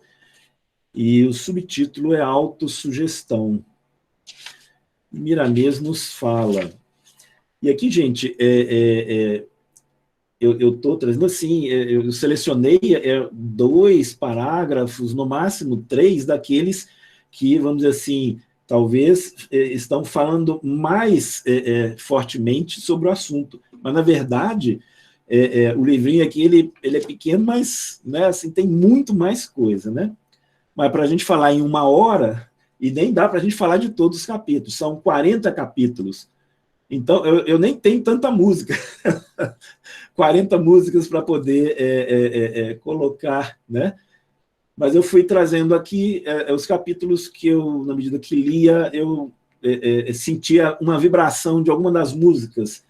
E o subtítulo é autossugestão. Miramês nos fala. E aqui, gente, eu estou trazendo assim, eu selecionei 2 parágrafos, no máximo 3, daqueles que, vamos dizer assim, talvez estão falando mais fortemente sobre o assunto. Mas, na verdade, o livrinho aqui ele é pequeno, mas né, assim, tem muito mais coisa. Né? Mas para a gente falar em 1 hora, e nem dá para a gente falar de todos os capítulos, são 40 capítulos. Então, eu nem tenho tanta música. 40 músicas para poder colocar, né? Mas eu fui trazendo aqui os capítulos que eu, na medida que lia, eu sentia uma vibração de alguma das músicas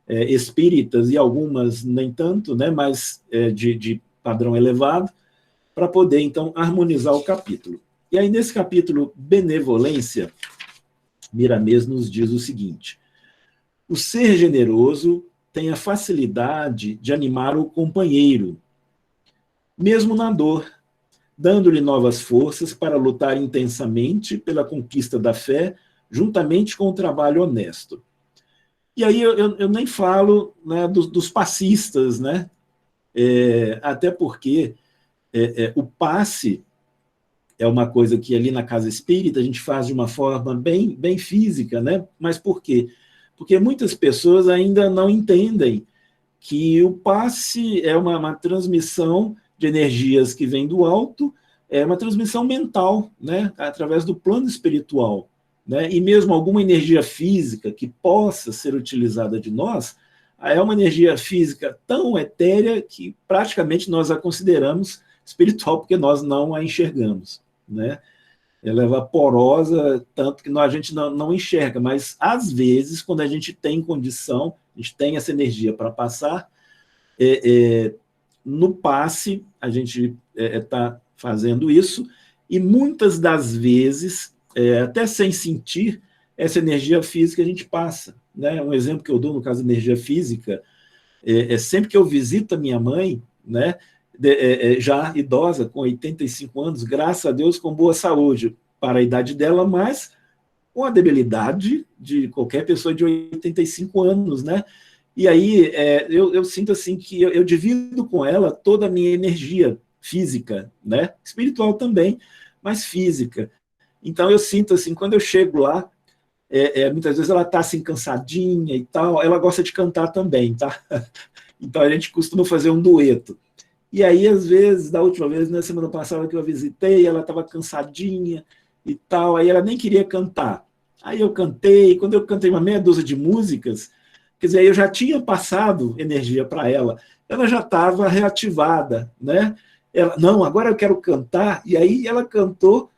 espíritas, e algumas nem tanto, né? Mas de padrão elevado, para poder, então, harmonizar o capítulo. E aí, nesse capítulo, Benevolência, Miramês nos diz o seguinte: o ser generoso tem a facilidade de animar o companheiro, mesmo na dor, dando-lhe novas forças para lutar intensamente pela conquista da fé, juntamente com o trabalho honesto. E aí eu nem falo, né, dos passistas, né? Até porque o passe é uma coisa que ali na casa espírita a gente faz de uma forma bem física, né? Mas por quê? Porque muitas pessoas ainda não entendem que o passe é uma transmissão de energias que vem do alto, é uma transmissão mental, né, através do plano espiritual. Né, e mesmo alguma energia física que possa ser utilizada de nós, é uma energia física tão etérea que praticamente nós a consideramos espiritual, porque nós não a enxergamos. Né? Ela é vaporosa, tanto que a gente não enxerga, mas às vezes, quando a gente tem condição, a gente tem essa energia para passar, no passe, a gente está fazendo isso, e muitas das vezes, até sem sentir, essa energia física a gente passa. Né? Um exemplo que eu dou no caso da energia física, sempre que eu visito a minha mãe, né, já idosa, com 85 anos, graças a Deus, com boa saúde para a idade dela, mas com a debilidade de qualquer pessoa de 85 anos, né? E aí eu sinto assim que eu divido com ela toda a minha energia física, né? Espiritual também, mas física. Então eu sinto assim, quando eu chego lá, muitas vezes ela está assim cansadinha e tal, ela gosta de cantar também, tá? Então a gente costuma fazer um dueto. E aí, às vezes, da última vez, na semana passada que eu a visitei, ela estava cansadinha e tal, aí ela nem queria cantar. Aí eu cantei, quando eu cantei uma meia dúzia de músicas, quer dizer, eu já tinha passado energia para ela já estava reativada, né? Ela, não, agora eu quero cantar, e aí ela cantou,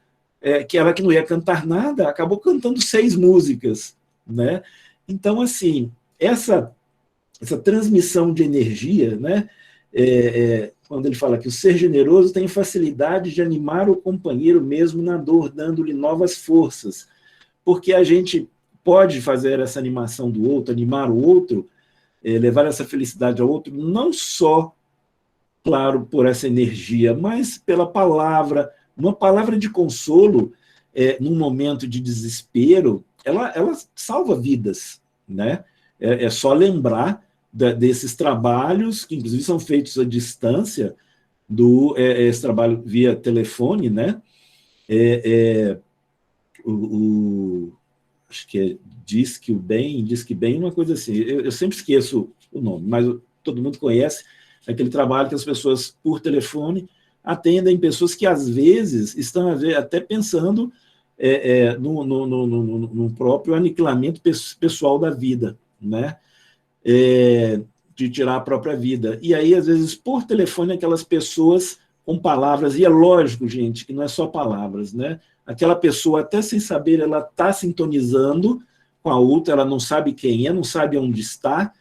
que ela que não ia cantar nada, acabou cantando 6 músicas, né? Então, assim, essa transmissão de energia, né? Quando ele fala que o ser generoso tem facilidade de animar o companheiro mesmo na dor, dando-lhe novas forças, porque a gente pode fazer essa animação do outro, animar o outro, levar essa felicidade ao outro, não só, claro, por essa energia, mas pela palavra, uma palavra de consolo, num momento de desespero, ela salva vidas, né? É só lembrar desses trabalhos, que inclusive são feitos à distância, esse trabalho via telefone, né? Acho que Disque Bem, uma coisa assim. Eu sempre esqueço o nome, mas todo mundo conhece aquele trabalho que as pessoas, por telefone, atendem pessoas que, às vezes, estão até pensando no próprio aniquilamento pessoal da vida, né? De tirar a própria vida. E aí, às vezes, por telefone, aquelas pessoas com palavras, e é lógico, gente, que não é só palavras, né? Aquela pessoa, até sem saber, ela está sintonizando com a outra, ela não sabe quem é, não sabe onde está,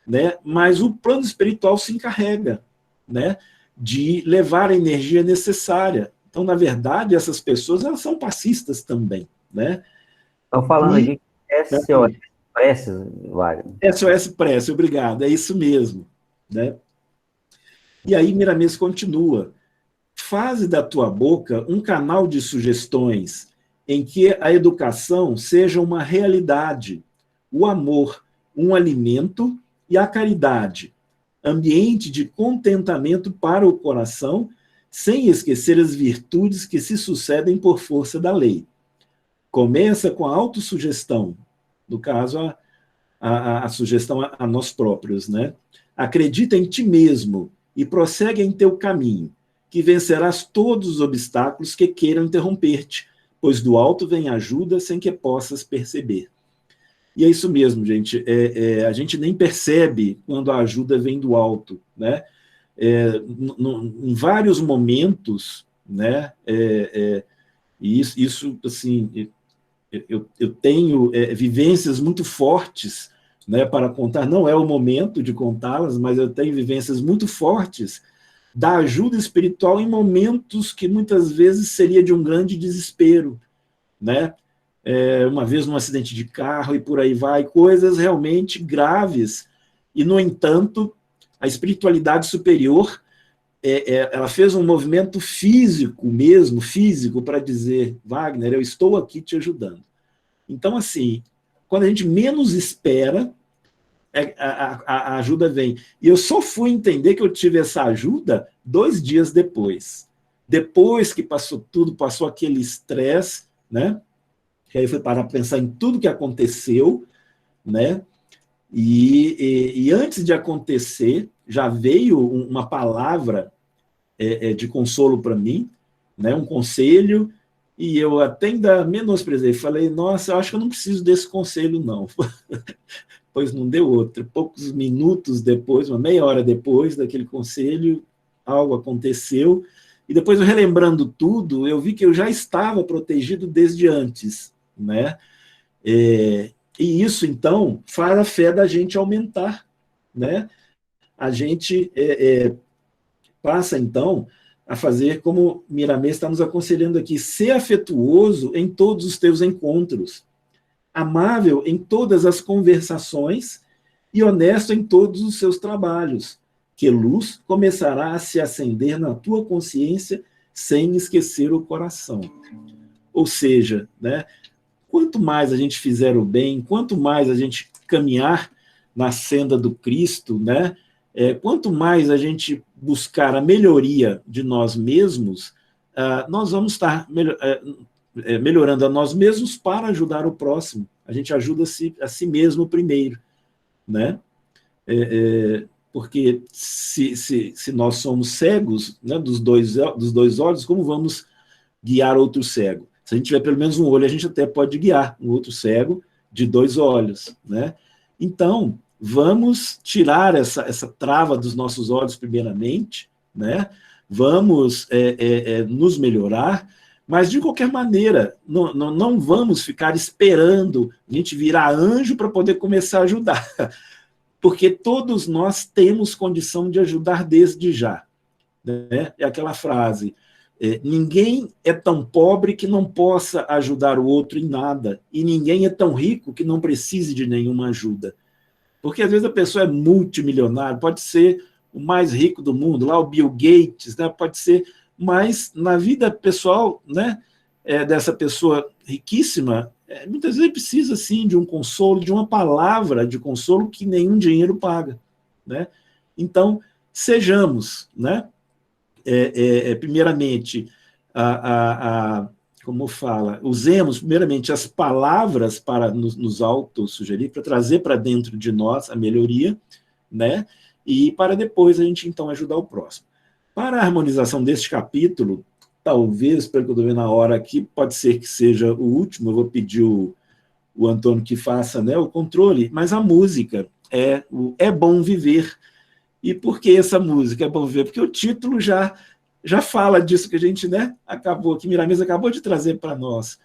né? Mas o plano espiritual se encarrega, né? De levar a energia necessária. Então, na verdade, essas pessoas, elas são passistas também, né? Estão falando aqui que SOS Preces, Wagner. SOS Prece, obrigado, é isso mesmo, né? E aí Miramês continua: faze da tua boca um canal de sugestões em que a educação seja uma realidade, o amor, um alimento e a caridade, ambiente de contentamento para o coração, sem esquecer as virtudes que se sucedem por força da lei. Começa com a autossugestão, no caso, a sugestão a nós próprios, né? Acredita em ti mesmo e prossegue em teu caminho, que vencerás todos os obstáculos que queiram interromper-te, pois do alto vem ajuda sem que possas perceber. E é isso mesmo, gente. A gente nem percebe quando a ajuda vem do alto, né? Em vários momentos, né? E isso, assim, eu tenho vivências muito fortes, né, para contar. Não é o momento de contá-las, mas eu tenho vivências muito fortes da ajuda espiritual em momentos que muitas vezes seria de um grande desespero, né? Uma vez num acidente de carro e por aí vai, coisas realmente graves, e, no entanto, a espiritualidade superior, ela fez um movimento físico mesmo, físico, para dizer: Wagner, eu estou aqui te ajudando. Então, assim, quando a gente menos espera, a ajuda vem. E eu só fui entender que eu tive essa ajuda 2 dias depois. Depois que passou tudo, passou aquele estresse, né? Que aí foi parar para pensar em tudo que aconteceu, né? E antes de acontecer, já veio uma palavra de consolo para mim, né? Um conselho, e eu até ainda menosprezei. Falei: nossa, eu acho que eu não preciso desse conselho, não. Pois não deu outra. Poucos minutos depois, uma meia hora depois daquele conselho, algo aconteceu, e depois, relembrando tudo, eu vi que eu já estava protegido desde antes, né? E isso, então, faz a fé da gente aumentar, né? A gente passa, então, a fazer como Miramês está nos aconselhando aqui: ser afetuoso em todos os teus encontros, amável em todas as conversações e honesto em todos os seus trabalhos, que luz começará a se acender na tua consciência sem esquecer o coração. Ou seja, né, quanto mais a gente fizer o bem, quanto mais a gente caminhar na senda do Cristo, né, quanto mais a gente buscar a melhoria de nós mesmos, nós vamos estar melhorando a nós mesmos para ajudar o próximo, a gente ajuda a si mesmo primeiro, né? Porque se nós somos cegos, né, dos dois olhos, como vamos guiar outro cego? Se a gente tiver pelo menos um olho, a gente até pode guiar um outro cego de 2 olhos, né? Então, vamos tirar essa trava dos nossos olhos primeiramente, né? Vamos nos melhorar, mas, de qualquer maneira, não vamos ficar esperando a gente virar anjo para poder começar a ajudar, porque todos nós temos condição de ajudar desde já, né? É aquela frase, ninguém é tão pobre que não possa ajudar o outro em nada, e ninguém é tão rico que não precise de nenhuma ajuda. Porque, às vezes, a pessoa é multimilionária, pode ser o mais rico do mundo, lá o Bill Gates, né? Pode ser, mas na vida pessoal, né, dessa pessoa riquíssima, muitas vezes precisa, sim, de um consolo, de uma palavra de consolo que nenhum dinheiro paga, né? Então, sejamos, né, primeiramente, como fala, usemos primeiramente as palavras para nos autossugerir, para trazer para dentro de nós a melhoria, né? E para depois a gente, então, ajudar o próximo. Para a harmonização deste capítulo, talvez, pelo que eu estou vendo na hora aqui, pode ser que seja o último, eu vou pedir o Antônio que faça, né, o controle, mas a música é Bom Viver. E por que essa música é Bom Viver? Porque o título já fala disso que a gente, né, que Miramês acabou de trazer para nós.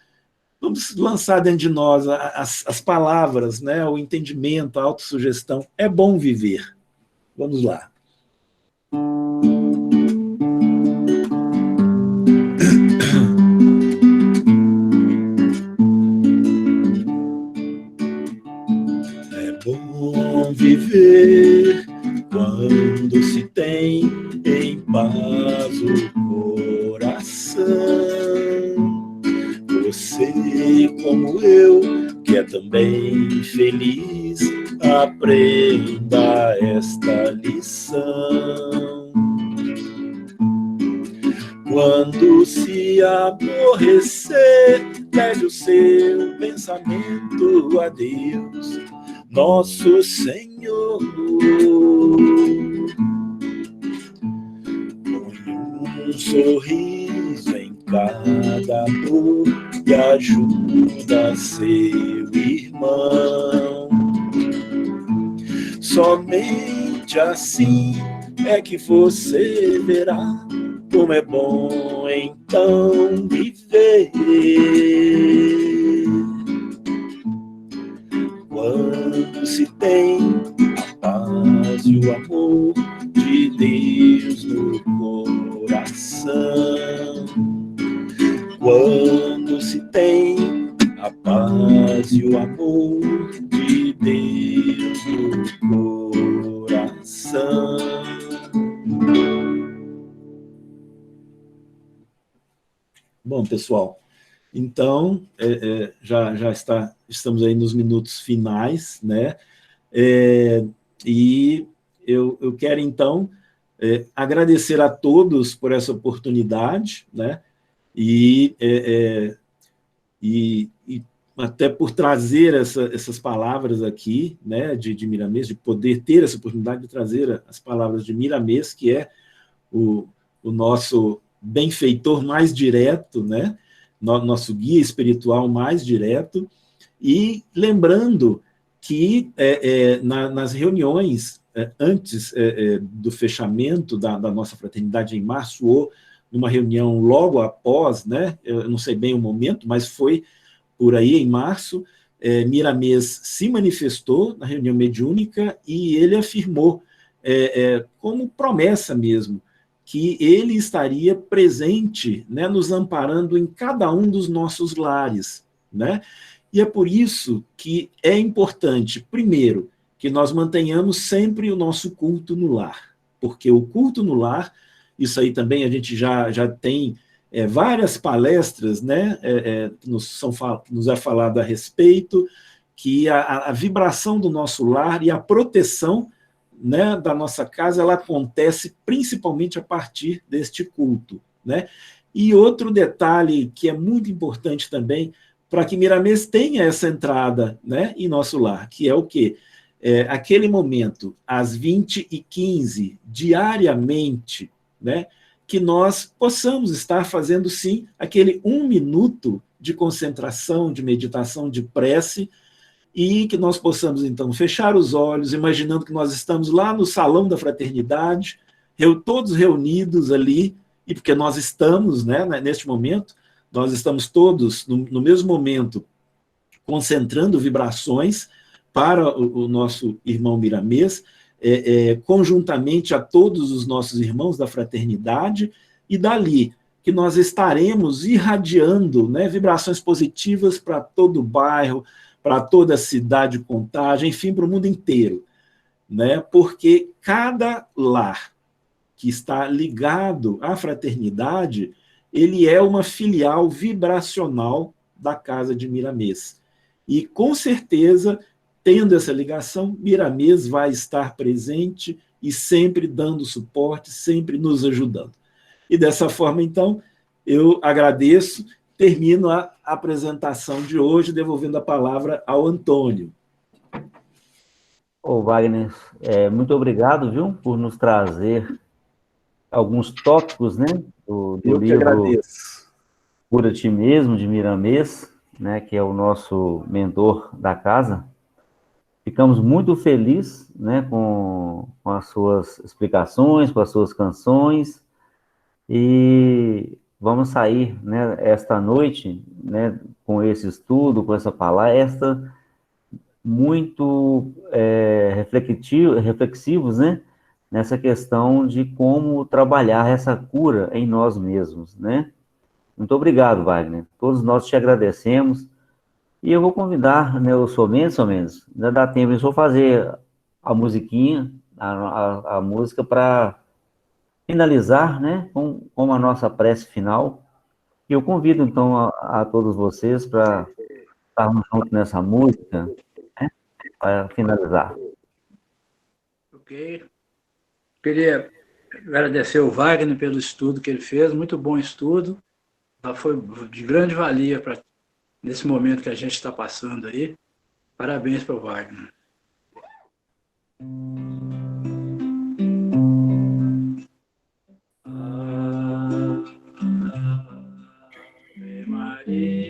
Vamos lançar dentro de nós as palavras, né, o entendimento, a autossugestão. É bom viver. Vamos lá. É bom viver quando se tem em paz o coração. Você, como eu, que é também feliz, aprenda esta lição. Quando se aborrecer, leve o seu pensamento a Deus, nosso Senhor. Põe um sorriso em cada dor e ajuda seu irmão. Somente assim é que você verá como é bom então viver. Quando se tem a paz e o amor de Deus no coração. Quando se tem a paz e o amor de Deus no coração. Bom, pessoal, então, estamos aí nos minutos finais, né? E eu quero, então, agradecer a todos por essa oportunidade, né? E até por trazer essas palavras aqui, né, de Miramês, de poder ter essa oportunidade de trazer as palavras de Miramês, que é o nosso benfeitor mais direto, né, nosso guia espiritual mais direto, e lembrando que nas reuniões antes do fechamento da nossa fraternidade em março, ou numa reunião logo após, né, eu não sei bem o momento, mas foi por aí em março, Miramês se manifestou na reunião mediúnica e ele afirmou, como promessa mesmo, que ele estaria presente, né, nos amparando em cada um dos nossos lares, né? E é por isso que é importante, primeiro, que nós mantenhamos sempre o nosso culto no lar, porque o culto no lar, isso aí também a gente já tem várias palestras, né, que nos é falado a respeito, que a vibração do nosso lar e a proteção, né, da nossa casa, ela acontece principalmente a partir deste culto, né? E outro detalhe que é muito importante também, para que Miramês tenha essa entrada, né, em nosso lar, que é o quê? Aquele momento, às 20h15, diariamente, né, que nós possamos estar fazendo, sim, aquele 1 minuto de concentração, de meditação, de prece, e que nós possamos, então, fechar os olhos, imaginando que nós estamos lá no salão da fraternidade, todos reunidos ali, e porque nós estamos, né, neste momento, nós estamos todos, no mesmo momento, concentrando vibrações para o nosso irmão Miramês, conjuntamente a todos os nossos irmãos da fraternidade, e dali que nós estaremos irradiando, né, vibrações positivas para todo o bairro, para toda a cidade de Contagem, enfim, para o mundo inteiro, né? Porque cada lar que está ligado à fraternidade, ele é uma filial vibracional da Casa de Miramês. E, com certeza, tendo essa ligação, Miramês vai estar presente e sempre dando suporte, sempre nos ajudando. E, dessa forma, então, eu agradeço, termino a apresentação de hoje, devolvendo a palavra ao Antônio. Ô, Wagner, muito obrigado, viu, por nos trazer alguns tópicos, né, do Eu que livro agradeço. Cura Ti Mesmo, de Miramês, né, que é o nosso mentor da casa. Ficamos muito felizes, né, com as suas explicações, com as suas canções, e vamos sair, né, esta noite, né, com esse estudo, com essa palestra, muito reflexivos, né, nessa questão de como trabalhar essa cura em nós mesmos, né? Muito obrigado, Wagner. Todos nós te agradecemos. E eu vou convidar, né, o Somendes, ainda dá tempo, eu vou fazer a musiquinha, a música para finalizar, né, com a nossa prece final. E eu convido, então, a todos vocês para estarmos juntos nessa música, né, para finalizar. Ok. Queria agradecer ao Wagner pelo estudo que ele fez, muito bom estudo, foi de grande valia nesse momento que a gente está passando aí. Parabéns para o Wagner. Ave Maria,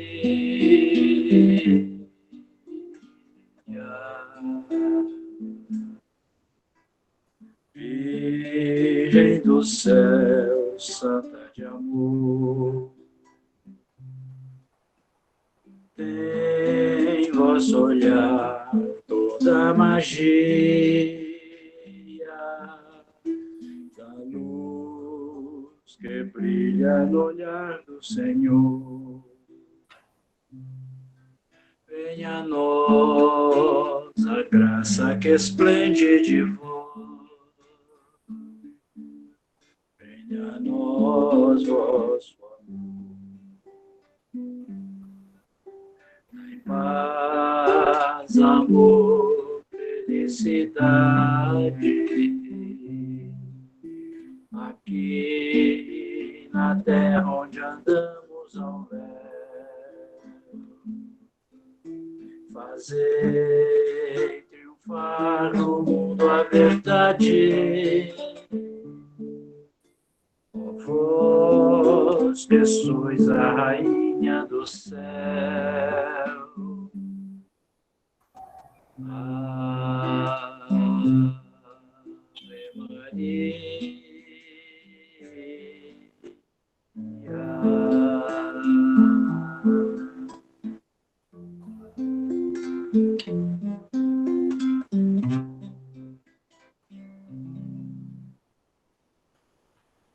Virgem do céu, santa de amor, tem em vosso olhar toda a magia da luz que brilha no olhar do Senhor. Venha a nós a graça que esplende de vós. Venha a nós vosso amor. Paz, amor, felicidade, aqui na terra onde andamos ao léu, fazer triunfar no mundo a verdade, ó vós que sois a rainha do céu. Ave Maria.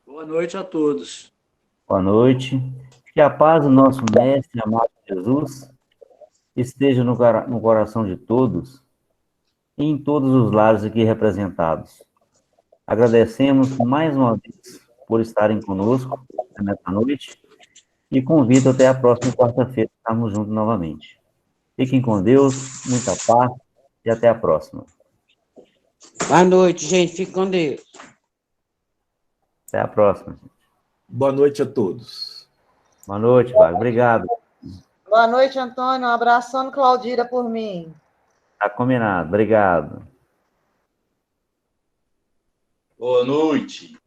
Boa noite a todos. Boa noite. Que a paz do nosso Mestre amado Jesus esteja no coração de todos e em todos os lares aqui representados. Agradecemos mais uma vez por estarem conosco nessa noite e convido até a próxima quarta-feira, estarmos juntos novamente. Fiquem com Deus, muita paz e até a próxima. Boa noite, gente. Fique com Deus. Até a próxima. Boa noite a todos. Boa noite, Wagner. Obrigado. Boa noite, Antônio. Um abração, Claudira, por mim. Tá combinado. Obrigado. Boa noite.